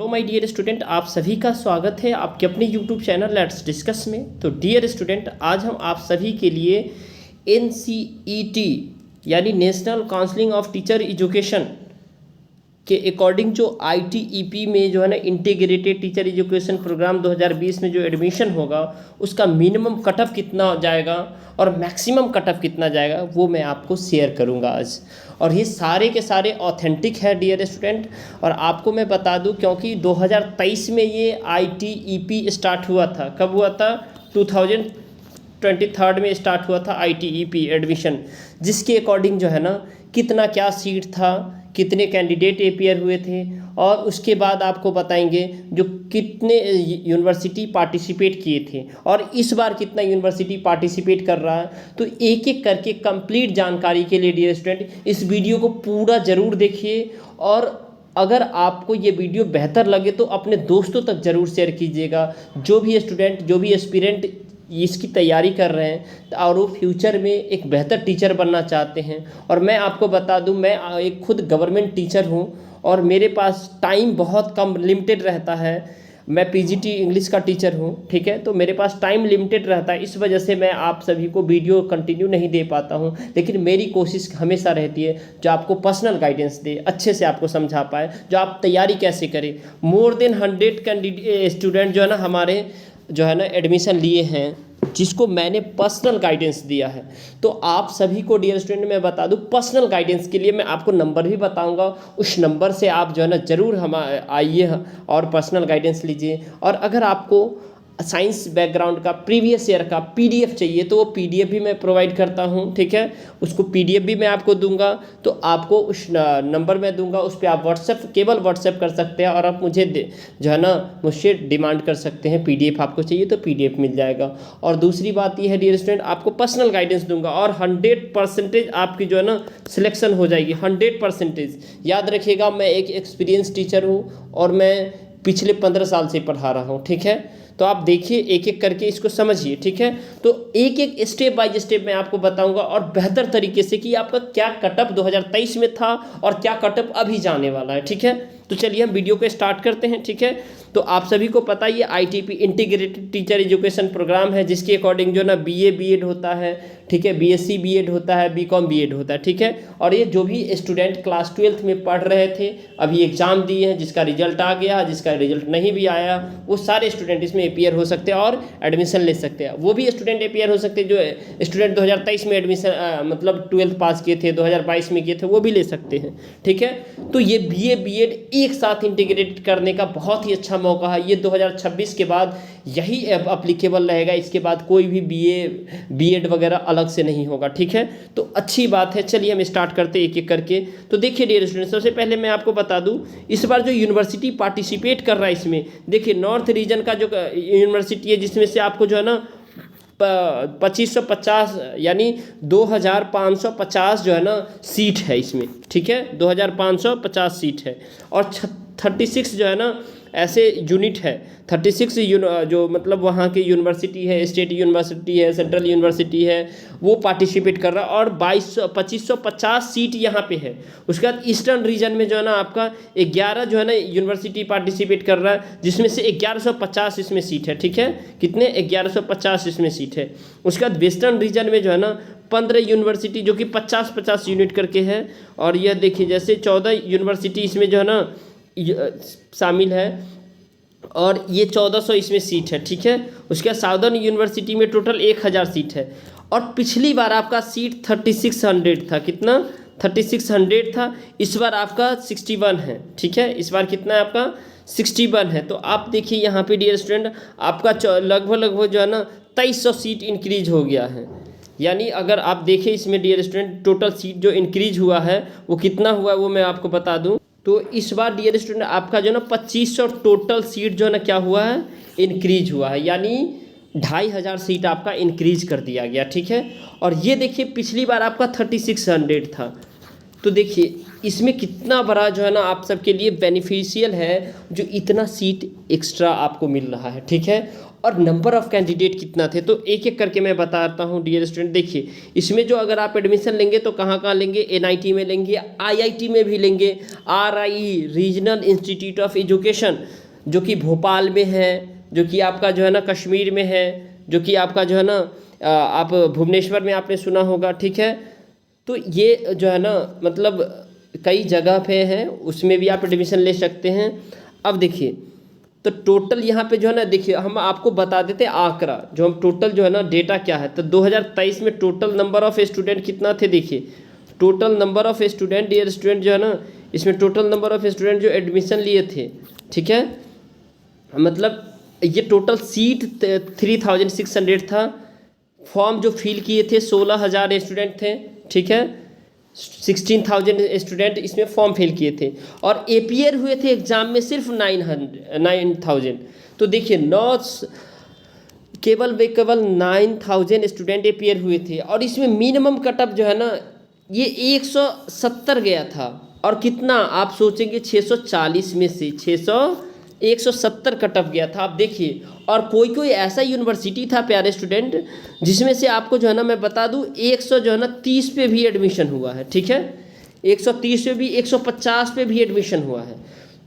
Hello my dear student, आप सभी का स्वागत है आपके अपने यूट्यूब चैनल लेट्स डिस्कस में। तो डियर स्टूडेंट, आज हम आप सभी के लिए NCET यानी national counselling of teacher education के अकॉर्डिंग जो ITEP में जो है ना इंटीग्रेटेड टीचर एजुकेशन प्रोग्राम 2020 में जो एडमिशन होगा उसका मिनिमम कट ऑफ कितना हो जाएगा और मैक्सिमम कट ऑफ कितना जाएगा वो मैं आपको शेयर करूंगा आज। और ये सारे के सारे ऑथेंटिक है डियर स्टूडेंट। और आपको मैं बता दूं क्योंकि 2023 में ये ITEP स्टार्ट हुआ था। कब हुआ था? 2023 में स्टार्ट हुआ था ITEP एडमिशन, जिसके अकॉर्डिंग जो है ना कितना क्या सीट था, कितने कैंडिडेट अपियर हुए थे, और उसके बाद आपको बताएंगे जो कितने यूनिवर्सिटी पार्टिसिपेट किए थे और इस बार कितना यूनिवर्सिटी पार्टिसिपेट कर रहा है। तो एक एक करके कंप्लीट जानकारी के लिए डियर स्टूडेंट इस वीडियो को पूरा ज़रूर देखिए। और अगर आपको ये वीडियो बेहतर लगे तो अपने दोस्तों तक ज़रूर शेयर कीजिएगा, जो भी स्टूडेंट जो भी एस्पिरेंट इसकी तैयारी कर रहे हैं और वो फ्यूचर में एक बेहतर टीचर बनना चाहते हैं। और मैं आपको बता दूं, मैं एक खुद गवर्नमेंट टीचर हूं और मेरे पास टाइम बहुत कम लिमिटेड रहता है। मैं PGT इंग्लिश का टीचर हूं, ठीक है। तो मेरे पास टाइम लिमिटेड रहता है, इस वजह से मैं आप सभी को वीडियो कंटिन्यू नहीं दे पाता हूं। लेकिन मेरी कोशिश हमेशा रहती है जो आपको पर्सनल गाइडेंस दे, अच्छे से आपको समझा पाए, जो आप तैयारी कैसे करें। मोर देन 100 कैंडिडेट स्टूडेंट जो है ना हमारे जो है ना एडमिशन लिए हैं, जिसको मैंने पर्सनल गाइडेंस दिया है। तो आप सभी को डियर स्टूडेंट मैं बता दूं, पर्सनल गाइडेंस के लिए मैं आपको नंबर भी बताऊंगा, उस नंबर से आप जो है ना ज़रूर हम आइए और पर्सनल गाइडेंस लीजिए। और अगर आपको साइंस बैकग्राउंड का प्रीवियस ईयर का PDF चाहिए तो वो PDF भी मैं प्रोवाइड करता हूँ, ठीक है। उसको PDF भी मैं आपको दूंगा, तो आपको उस नंबर में दूंगा, उस पर आप केवल व्हाट्सएप कर सकते हैं और आप मुझे जो है ना मुझसे डिमांड कर सकते हैं। PDF आपको चाहिए तो PDF मिल जाएगा। और दूसरी बात ये है डियर स्टूडेंट, आपको पर्सनल गाइडेंस दूंगा और 100% आपकी जो है ना सिलेक्शन हो जाएगी, 100%। याद रखिएगा, मैं एक एक्सपीरियंस टीचर हूँ और मैं पिछले 15 साल से पढ़ा रहा हूँ, ठीक है। तो आप देखिए, एक एक करके इसको समझिए, ठीक है। तो एक एक स्टेप बाय स्टेप मैं आपको बताऊंगा और बेहतर तरीके से कि आपका क्या कटअप 2023 में था और क्या कटअप अभी जाने वाला है, ठीक है। तो चलिए हम वीडियो को स्टार्ट करते हैं, ठीक है। तो आप सभी को पता ही है ITP integrated teacher education programme है, जिसके अकॉर्डिंग जो ना BA B.Ed होता है, ठीक है, BSc B.Ed होता है, BCom B.Ed होता है, ठीक है। और ये जो भी स्टूडेंट क्लास 12th में पढ़ रहे थे, अभी एग्ज़ाम दिए हैं, जिसका रिजल्ट आ गया, जिसका रिजल्ट नहीं भी आया, वो सारे स्टूडेंट इसमें अपियर हो सकते हैं और एडमिशन ले सकते हैं। वो भी स्टूडेंट अपियर हो सकते हैं जो स्टूडेंट 2023 में एडमिशन मतलब 12th पास किए थे, 2022 में किए थे, वो भी ले सकते हैं, ठीक है। तो ये BA B.Ed एक साथ इंटीग्रेट करने का बहुत ही अच्छा मौका है। ये 2026 के बाद यही एप्लीकेबल रहेगा, इसके बाद कोई भी BA B.Ed वगैरह अलग से नहीं होगा, ठीक है। तो अच्छी बात है, चलिए हम स्टार्ट करते हैं एक एक करके। तो देखिए डियर स्टूडेंट, सबसे पहले मैं आपको बता दूं, इस बार जो यूनिवर्सिटी पार्टिसिपेट कर रहा है इसमें, देखिए नॉर्थ रीजन का जो यूनिवर्सिटी है, जिसमें से आपको जो है ना 2550 यानी 2550 जो है ना सीट है इसमें, ठीक है। 2550 सीट है और 36 जो है ना ऐसे यूनिट है। 36 जो मतलब वहाँ की यूनिवर्सिटी है, स्टेट यूनिवर्सिटी है, सेंट्रल यूनिवर्सिटी है, वो पार्टिसिपेट कर रहा है और 2550 सीट यहाँ पे है। उसके बाद ईस्टर्न रीजन में जो है ना आपका 11 जो है ना यूनिवर्सिटी पार्टिसिपेट कर रहा है, जिसमें से 1150 इसमें सीट है, ठीक है। कितने? 1150 इसमें सीट है। उसके बाद वेस्टर्न रीजन में जो है ना 15 यूनिवर्सिटी जो कि 50-50 यूनिट करके है। और यह देखिए जैसे 14 यूनिवर्सिटी इसमें जो है ना शामिल है और ये 1400 इसमें सीट है, ठीक है। उसके बाद साउदर्न यूनिवर्सिटी में टोटल 1000 सीट है। और पिछली बार आपका सीट 3600 था। कितना? 3600 था। इस बार आपका 61 है, ठीक है। इस बार कितना है आपका? 61 है। तो आप देखिए यहाँ पे डियर स्टूडेंट, आपका लगभग जो है ना 2300 सीट इंक्रीज हो गया है। यानी अगर आप देखें इसमें डियर स्टूडेंट, टोटल सीट जो इंक्रीज हुआ है वो कितना हुआ वो मैं आपको बता दूं। तो इस बार डियर स्टूडेंट आपका जो ना 2500 टोटल सीट जो है ना क्या हुआ है? इंक्रीज हुआ है, यानी 2500 सीट आपका इंक्रीज कर दिया गया, ठीक है। और ये देखिए पिछली बार आपका 3600 था। तो देखिए इसमें कितना बड़ा जो है ना आप सबके लिए बेनिफिशियल है, जो इतना सीट एक्स्ट्रा आपको मिल रहा है, ठीक है। और नंबर ऑफ़ कैंडिडेट कितना थे। तो एक एक करके मैं बताता हूँ डियर स्टूडेंट। देखिए इसमें जो अगर आप एडमिशन लेंगे तो कहाँ कहाँ लेंगे, NIT में लेंगे, IIT में भी लेंगे, RIE regional institute of education जो कि भोपाल में है, जो कि आपका जो है ना कश्मीर में है, जो कि आपका जो है ना आप भुवनेश्वर में आपने सुना होगा, ठीक है। तो ये जो है ना मतलब कई जगह पे है, उसमें भी आप एडमिशन ले सकते हैं। अब देखिए तो टोटल यहाँ पे जो है ना, देखिए हम आपको बता देते हैं आंकड़ा, जो हम टोटल जो है ना डेटा क्या है। तो 2023 में टोटल नंबर ऑफ़ स्टूडेंट कितना थे, देखिए total number of student dear student जो है ना, इसमें टोटल नंबर ऑफ़ स्टूडेंट जो एडमिशन लिए थे, ठीक है, मतलब ये टोटल सीट 3600 था। फॉर्म जो फिल किए थे 16,000 स्टूडेंट थे, ठीक है, 16,000 स्टूडेंट इसमें फॉर्म फिल किए थे और अपीयर हुए थे एग्ज़ाम में सिर्फ 9,000। तो देखिए केवल 9,000 स्टूडेंट अपीयर हुए थे और इसमें मिनिमम कटअप जो है ना ये 170 गया था। और कितना आप सोचेंगे 640 में से 170 कटअप गया था। आप देखिए, और कोई कोई ऐसा यूनिवर्सिटी था प्यारे स्टूडेंट जिसमें से आपको जो है ना मैं बता दूं 100 जो है ना 30 पे भी एडमिशन हुआ है, ठीक है, 130 पे भी, 150 पे भी एडमिशन हुआ है।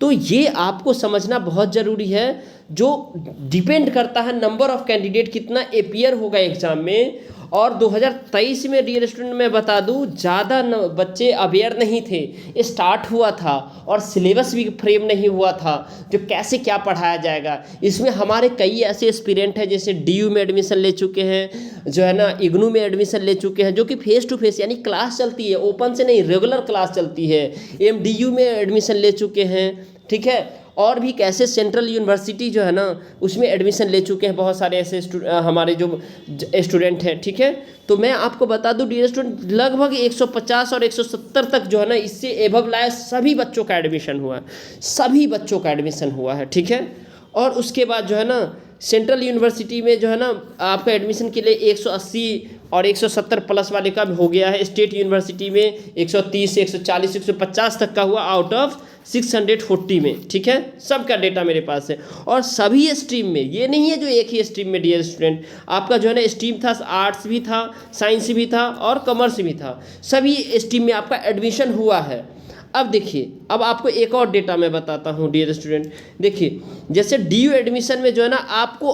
तो ये आपको समझना बहुत ज़रूरी है, जो डिपेंड करता है नंबर ऑफ़ कैंडिडेट कितना अपीयर होगा एग्ज़ाम में। और 2023 में डियर स्टूडेंट मैं बता दूं ज़्यादा बच्चे अवेयर नहीं थे, स्टार्ट हुआ था और सिलेबस भी फ्रेम नहीं हुआ था जो कैसे क्या पढ़ाया जाएगा। इसमें हमारे कई ऐसे एस्पिरेंट हैं जैसे DU में एडमिशन ले चुके हैं, जो है ना IGNOU में एडमिशन ले चुके हैं, जो कि फेस टू फेस यानी क्लास चलती है, ओपन से नहीं रेगुलर क्लास चलती है। MDU में एडमिशन ले चुके हैं, ठीक है, और भी कैसे सेंट्रल यूनिवर्सिटी जो है ना उसमें एडमिशन ले चुके हैं बहुत सारे ऐसे हमारे जो स्टूडेंट हैं, ठीक है। तो मैं आपको बता दूं डियर स्टूडेंट लगभग 150 और 170 तक जो है ना इससे एबव लाए सभी बच्चों का एडमिशन हुआ है, सभी बच्चों का एडमिशन हुआ है, ठीक है। और उसके बाद जो है ना सेंट्रल यूनिवर्सिटी में जो है ना आपका एडमिशन के लिए 180 और 170 प्लस वाले का हो गया है। स्टेट यूनिवर्सिटी में 130, 140, 150 तक का हुआ आउट ऑफ 640 में, ठीक है। सबका डेटा मेरे पास है और सभी स्ट्रीम में, ये नहीं है जो एक ही स्ट्रीम में डियर स्टूडेंट, आपका जो है ना स्ट्रीम था, आर्ट्स भी था, साइंस भी था और कॉमर्स भी था, सभी स्ट्रीम में आपका एडमिशन हुआ है। अब देखिए, अब आपको एक और डेटा मैं बताता हूँ डियर स्टूडेंट। देखिए जैसे DU एडमिशन में जो है ना आपको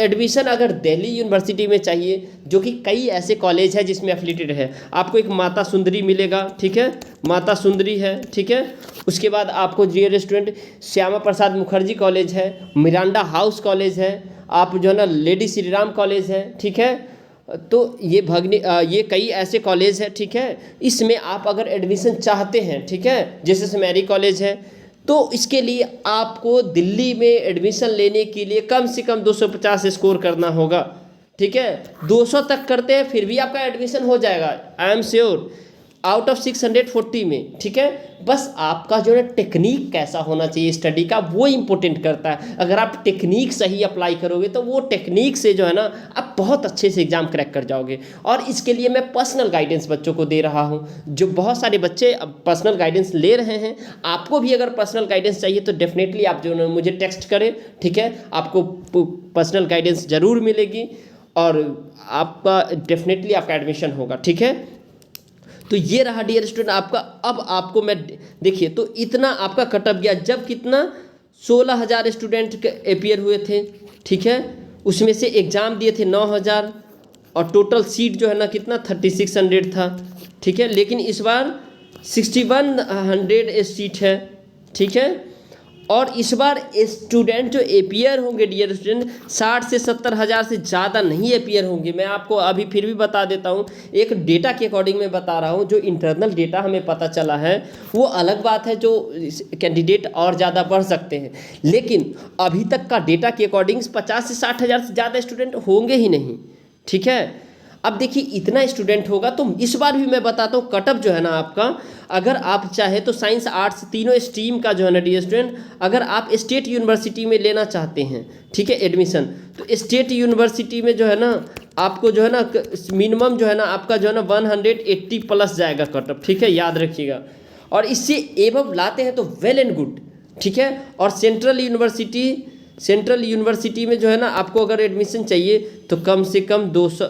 एडमिशन अगर दिल्ली यूनिवर्सिटी में चाहिए, जो कि कई ऐसे कॉलेज है जिसमें एफिलिएटेड है, आपको एक माता सुंदरी मिलेगा, ठीक है, माता सुंदरी है, ठीक है। उसके बाद आपको dear student Shyama Prasad Mukherjee college है, मिरांडा हाउस कॉलेज है, आप जो है ना लेडी श्री राम कॉलेज है, ठीक है। तो ये कई ऐसे कॉलेज है, ठीक है। इसमें आप अगर एडमिशन चाहते हैं, ठीक है, जैसे सेमेरी कॉलेज है, तो इसके लिए आपको दिल्ली में एडमिशन लेने के लिए कम से कम 250 स्कोर करना होगा, ठीक है। 200 तक करते हैं फिर भी आपका एडमिशन हो जाएगा, I am sure, out of 640 में, ठीक है। बस आपका जो है टेक्निक कैसा होना चाहिए स्टडी का, वो इम्पोर्टेंट करता है। अगर आप टेक्निक सही अप्लाई करोगे तो वो टेक्निक से जो है ना आप बहुत अच्छे से एग्ज़ाम क्रैक कर जाओगे। और इसके लिए मैं पर्सनल गाइडेंस बच्चों को दे रहा हूँ, जो बहुत सारे बच्चे पर्सनल गाइडेंस ले रहे हैं। आपको भी अगर पर्सनल गाइडेंस चाहिए तो डेफिनेटली आप जो है मुझे टेक्स्ट करें, ठीक है, आपको पर्सनल गाइडेंस ज़रूर मिलेगी और आपका डेफिनेटली आपका एडमिशन होगा, ठीक है। तो ये रहा डियर स्टूडेंट आपका। अब आपको मैं देखिए तो इतना आपका कटअप गया, जब कितना 16,000 स्टूडेंट अपीयर हुए थे, ठीक है, उसमें से एग्ज़ाम दिए थे 9,000 और टोटल सीट जो है ना कितना 3600 था, ठीक है। लेकिन इस बार 6100 सीट है, ठीक है। और इस बार स्टूडेंट जो अपीयर होंगे डियर स्टूडेंट 60 से 70 हज़ार से ज़्यादा नहीं अपीयर होंगे। मैं आपको अभी फिर भी बता देता हूँ, एक डेटा के अकॉर्डिंग मैं बता रहा हूँ, जो इंटरनल डेटा हमें पता चला है वो अलग बात है, जो कैंडिडेट और ज़्यादा बढ़ सकते हैं, लेकिन अभी तक का डेटा के अकॉर्डिंग 50 से 60 हज़ार से ज़्यादा स्टूडेंट होंगे ही नहीं, ठीक है। अब देखिए इतना स्टूडेंट होगा तो इस बार भी मैं बताता हूँ कटअप जो है ना आपका, अगर आप चाहे तो साइंस आर्ट्स तीनों स्ट्रीम का जो है ना डियर स्टूडेंट, अगर आप स्टेट यूनिवर्सिटी में लेना चाहते हैं, ठीक है, एडमिशन, तो स्टेट यूनिवर्सिटी में जो है ना आपको जो है ना मिनिमम जो है ना आपका जो है ना 180 प्लस जाएगा कटअप, ठीक है, याद रखिएगा। और इससे एबव लाते हैं तो वेल एंड गुड, ठीक है। और सेंट्रल यूनिवर्सिटी सेंट्रल यूनिवर्सिटी में जो है ना आपको अगर एडमिशन चाहिए तो कम से कम 200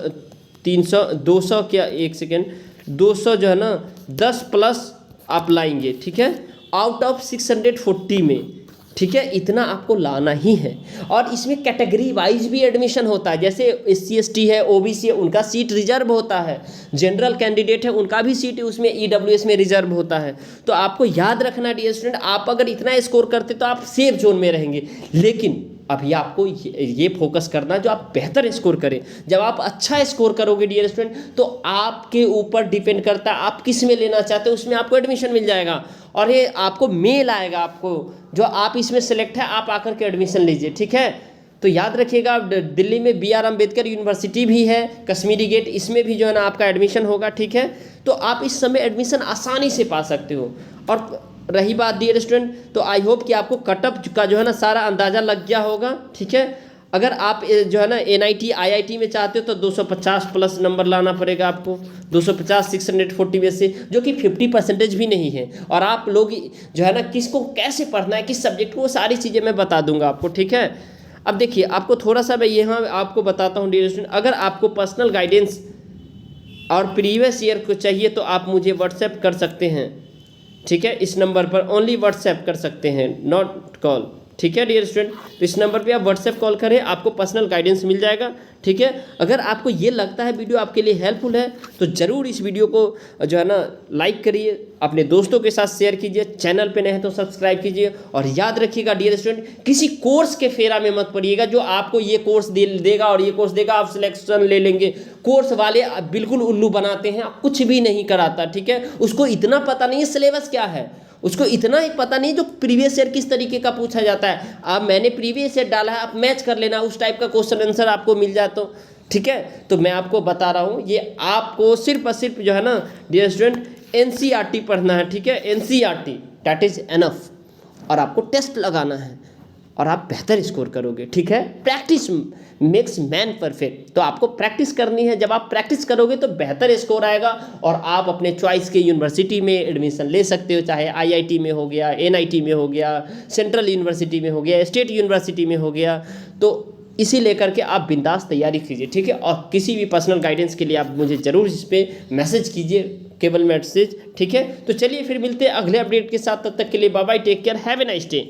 300 200 क्या, एक सेकेंड, 200 जो है ना 10 प्लस आप लाएंगे, ठीक है, आउट ऑफ 640 में, ठीक है, इतना आपको लाना ही है। और इसमें कैटेगरी वाइज भी एडमिशन होता है, जैसे SC ST है, OBC है, उनका सीट रिजर्व होता है, जनरल कैंडिडेट है उनका भी सीट उसमें EWS में रिजर्व होता है। तो आपको याद रखना डियर स्टूडेंट, आप अगर इतना स्कोर करते तो आप सेफ जोन में रहेंगे, लेकिन अभी आपको ये फोकस करना जो आप बेहतर स्कोर करें। जब आप अच्छा स्कोर करोगे डियर स्टूडेंट तो आपके ऊपर डिपेंड करता है आप किस में लेना चाहते हो, उसमें आपको एडमिशन मिल जाएगा और ये आपको मेल आएगा, आपको जो आप इसमें सेलेक्ट है आप आकर के एडमिशन लीजिए, ठीक है। तो याद रखिएगा, दिल्ली में BR अम्बेडकर यूनिवर्सिटी भी है, कश्मीरी गेट, इसमें भी जो है ना आपका एडमिशन होगा, ठीक है। तो आप इस समय एडमिशन आसानी से पा सकते हो। और रही बात डियर स्टूडेंट, तो आई होप कि आपको कटअप का जो है ना सारा अंदाज़ा लग गया होगा, ठीक है। अगर आप जो है ना NIT IIT में चाहते हो तो 250 प्लस नंबर लाना पड़ेगा आपको, 250 640 में से, जो कि 50% भी नहीं है। और आप लोग जो है ना किसको कैसे पढ़ना है, किस सब्जेक्ट को, वो सारी चीज़ें मैं बता दूंगा आपको, ठीक है। अब देखिए आपको थोड़ा सा मैं यहाँ आपको बताता हूँ डियर स्टूडेंट, अगर आपको पर्सनल गाइडेंस और प्रीवियस ईयर को चाहिए तो आप मुझे व्हाट्सएप कर सकते हैं, ठीक है। इस नंबर पर ओनली व्हाट्सएप कर सकते हैं, नॉट कॉल, ठीक है डियर स्टूडेंट। तो इस नंबर पे आप व्हाट्सएप कॉल करें, आपको पर्सनल गाइडेंस मिल जाएगा, ठीक है। अगर आपको ये लगता है वीडियो आपके लिए हेल्पफुल है तो ज़रूर इस वीडियो को जो है ना लाइक करिए, अपने दोस्तों के साथ शेयर कीजिए, चैनल पे नए हैं तो सब्सक्राइब कीजिए। और याद रखिएगा डियर स्टूडेंट, किसी कोर्स के फेरा में मत पड़िएगा जो आपको ये कोर्स देगा और ये कोर्स देगा, आप सिलेक्शन ले लेंगे। कोर्स वाले बिल्कुल उल्लू बनाते हैं, कुछ भी नहीं कराता, ठीक है। उसको इतना पता नहीं है सिलेबस क्या है, उसको इतना ही पता नहीं जो प्रीवियस ईयर किस तरीके का पूछा जाता है। अब मैंने प्रीवियस ईयर डाला है, आप मैच कर लेना, उस टाइप का क्वेश्चन आंसर आपको मिल जाए तो, ठीक है। तो मैं आपको बता रहा हूँ, ये आपको सिर्फ और सिर्फ जो है ना डियर स्टूडेंट NCERT पढ़ना है, ठीक है। NCERT that is enough. और आपको टेस्ट लगाना है और आप बेहतर स्कोर करोगे, ठीक है। प्रैक्टिस मेक्स मैन परफेक्ट, तो आपको प्रैक्टिस करनी है। जब आप प्रैक्टिस करोगे तो बेहतर स्कोर आएगा और आप अपने चॉइस के यूनिवर्सिटी में एडमिशन ले सकते हो, चाहे IIT में हो गया, NIT में हो गया, सेंट्रल यूनिवर्सिटी में हो गया, स्टेट यूनिवर्सिटी में हो गया। तो इसी लेकर के आप बिंदास तैयारी कीजिए, ठीक है। और किसी भी पर्सनल गाइडेंस के लिए आप मुझे ज़रूर इस पर मैसेज कीजिए, केवल मैसेज, ठीक है। तो चलिए फिर मिलते हैं अगले अपडेट के साथ, तब तक के लिए bye bye, take care, have a nice day.